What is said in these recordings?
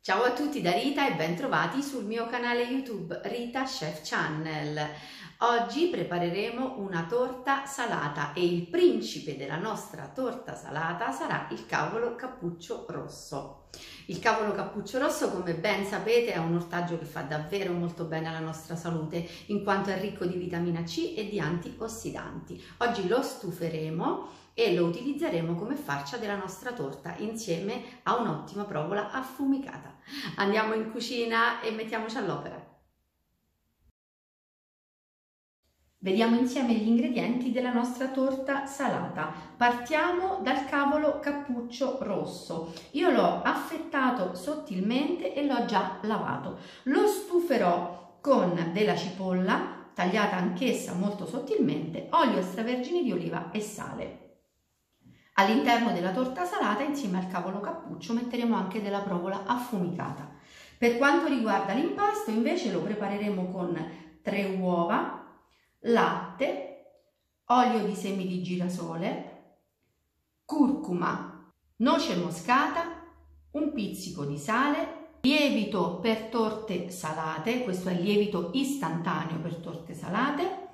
Ciao a tutti da Rita e ben trovati sul mio canale YouTube Rita Chef Channel. Oggi prepareremo una torta salata e il principe della nostra torta salata sarà il cavolo cappuccio rosso. Il cavolo cappuccio rosso, come ben sapete, è un ortaggio che fa davvero molto bene alla nostra salute in quanto è ricco di vitamina C e di antiossidanti. Oggi lo stuferemo e lo utilizzeremo come farcia della nostra torta insieme a un'ottima provola affumicata. Andiamo in cucina e mettiamoci all'opera. Vediamo insieme gli ingredienti della nostra torta salata. Partiamo dal cavolo cappuccio rosso. Io l'ho affettato sottilmente e l'ho già lavato. Lo stuferò con della cipolla tagliata anch'essa molto sottilmente, olio extravergine di oliva e sale. All'interno della torta salata, insieme al cavolo cappuccio, metteremo anche della provola affumicata. Per quanto riguarda l'impasto, invece, lo prepareremo con 3 uova, latte, olio di semi di girasole, curcuma, noce moscata, un pizzico di sale, lievito per torte salate, questo è lievito istantaneo per torte salate,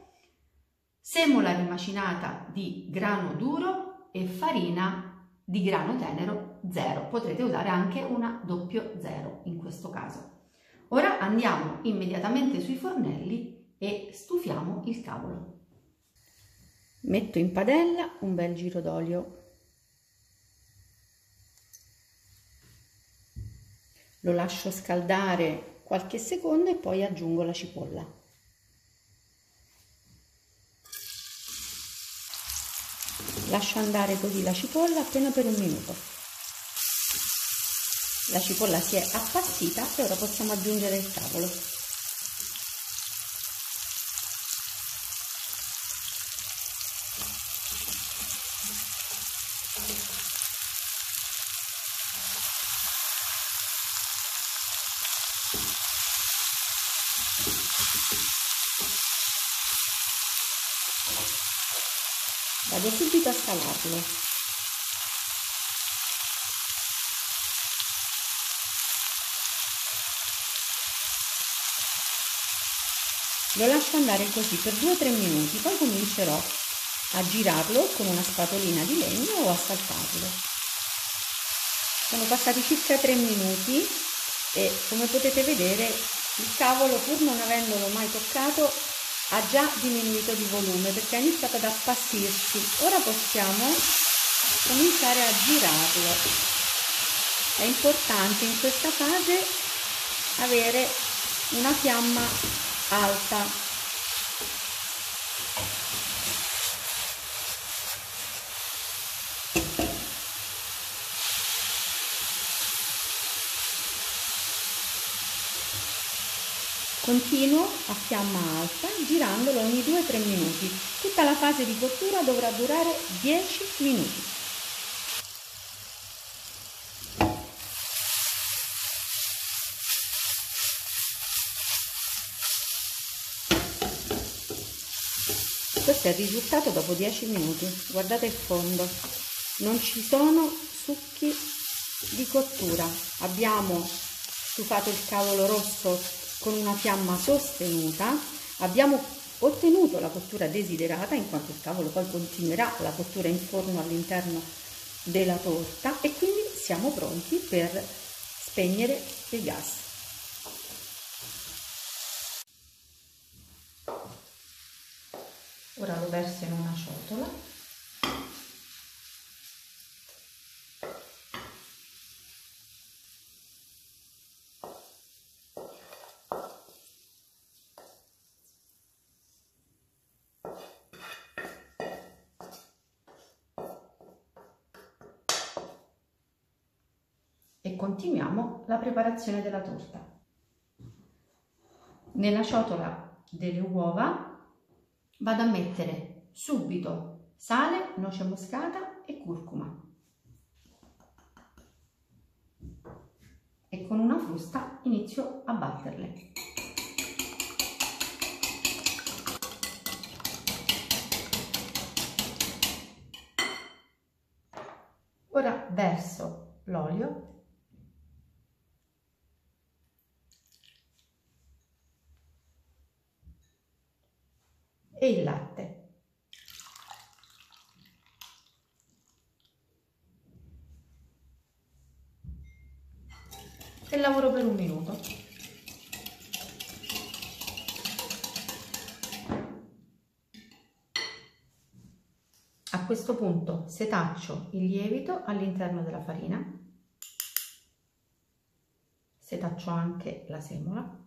semola rimacinata di grano duro e farina di grano tenero 0. Potrete usare anche una 00 in questo caso. Ora andiamo immediatamente sui fornelli e stufiamo il cavolo. Metto in padella un bel giro d'olio. Lo lascio scaldare qualche secondo e poi aggiungo la cipolla. Lascio andare così la cipolla appena per 1 minuto. La cipolla si è appassita e ora possiamo aggiungere il cavolo. Vado subito a salarlo. Lo lascio andare così per 2-3 minuti, poi comincerò a girarlo con una spatolina di legno o a saltarlo. Sono passati circa 3 minuti e, come potete vedere, il cavolo, pur non avendolo mai toccato, ha già diminuito di volume perché ha iniziato ad appassirsi. Ora possiamo cominciare a girarlo. È importante in questa fase avere una fiamma alta. Continuo a fiamma alta girandolo ogni 2-3 minuti. Tutta la fase di cottura dovrà durare 10 minuti. Questo è il risultato dopo 10 minuti. Guardate il fondo, non ci sono succhi di cottura. Abbiamo stufato il cavolo rosso con una fiamma sostenuta, abbiamo ottenuto la cottura desiderata in quanto il cavolo poi continuerà la cottura in forno all'interno della torta e quindi siamo pronti per spegnere il gas. Ora lo verso in una ciotola. E continuiamo la preparazione della torta. Nella ciotola delle uova vado a mettere subito sale, noce moscata e curcuma e con una frusta inizio a batterle. Ora verso l'olio e il latte. E lavoro per 1 minuto. A questo punto setaccio il lievito all'interno della farina, setaccio anche la semola.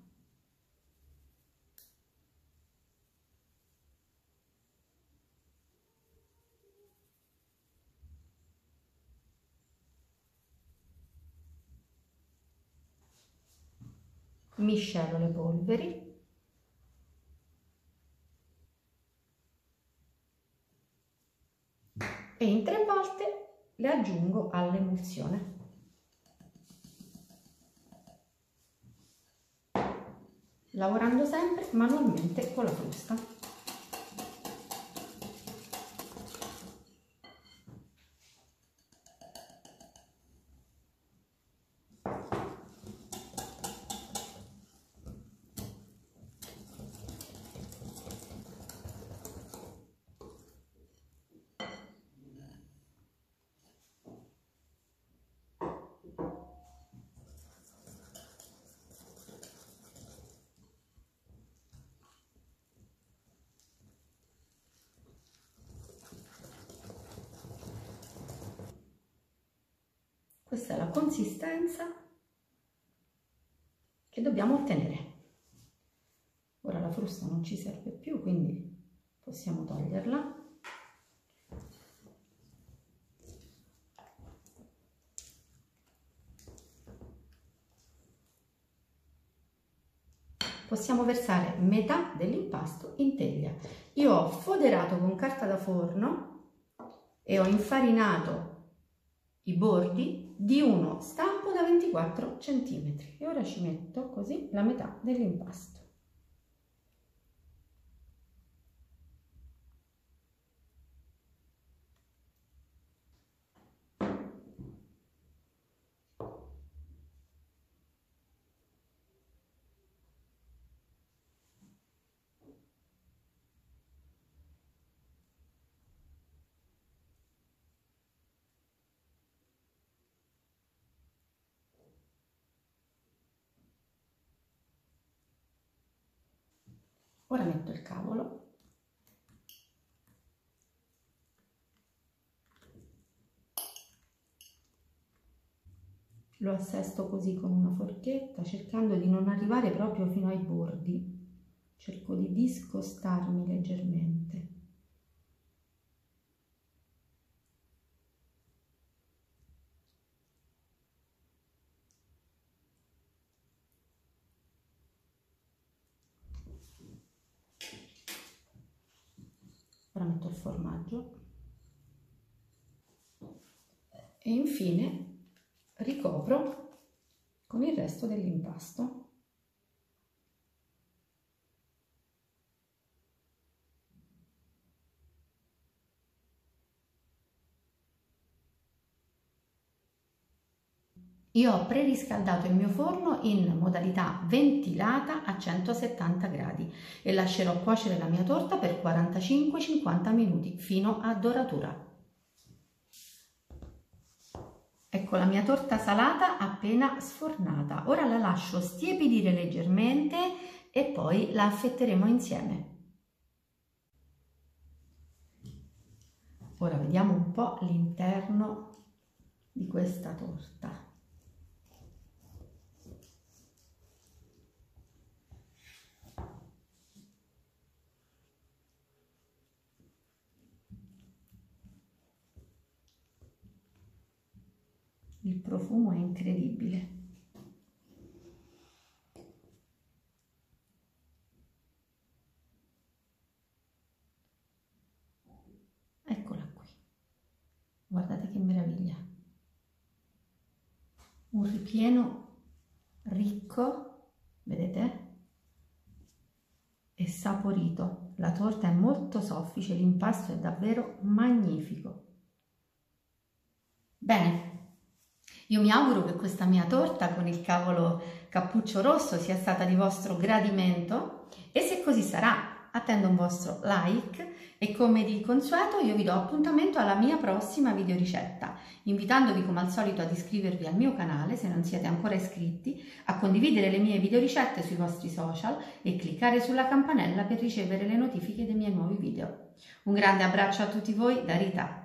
Miscelo le polveri e in 3 volte le aggiungo all'emulsione. Lavorando sempre manualmente con la frusta. Questa è la consistenza che dobbiamo ottenere. Ora la frusta non ci serve più, quindi possiamo toglierla. Possiamo versare metà dell'impasto in teglia. Io ho foderato con carta da forno e ho infarinato i bordi di uno stampo da 24 cm e ora ci metto così la metà dell'impasto. Ora metto il cavolo. Lo assesto così con una forchetta, cercando di non arrivare proprio fino ai bordi. Cerco di discostarmi leggermente. Ora metto il formaggio e infine ricopro con il resto dell'impasto. Io ho preriscaldato il mio forno in modalità ventilata a 170 gradi e lascerò cuocere la mia torta per 45-50 minuti fino a doratura. Ecco la mia torta salata appena sfornata. Ora la lascio stiepidire leggermente e poi la affetteremo insieme. Ora vediamo un po' l'interno di questa torta. Il profumo è incredibile. Eccola qui. Guardate che meraviglia. Un ripieno ricco, vedete? E saporito. La torta è molto soffice, l'impasto è davvero magnifico. Bene. Io mi auguro che questa mia torta con il cavolo cappuccio rosso sia stata di vostro gradimento e se così sarà, attendo un vostro like e come di consueto io vi do appuntamento alla mia prossima videoricetta, invitandovi come al solito ad iscrivervi al mio canale se non siete ancora iscritti, a condividere le mie videoricette sui vostri social e cliccare sulla campanella per ricevere le notifiche dei miei nuovi video. Un grande abbraccio a tutti voi da Rita.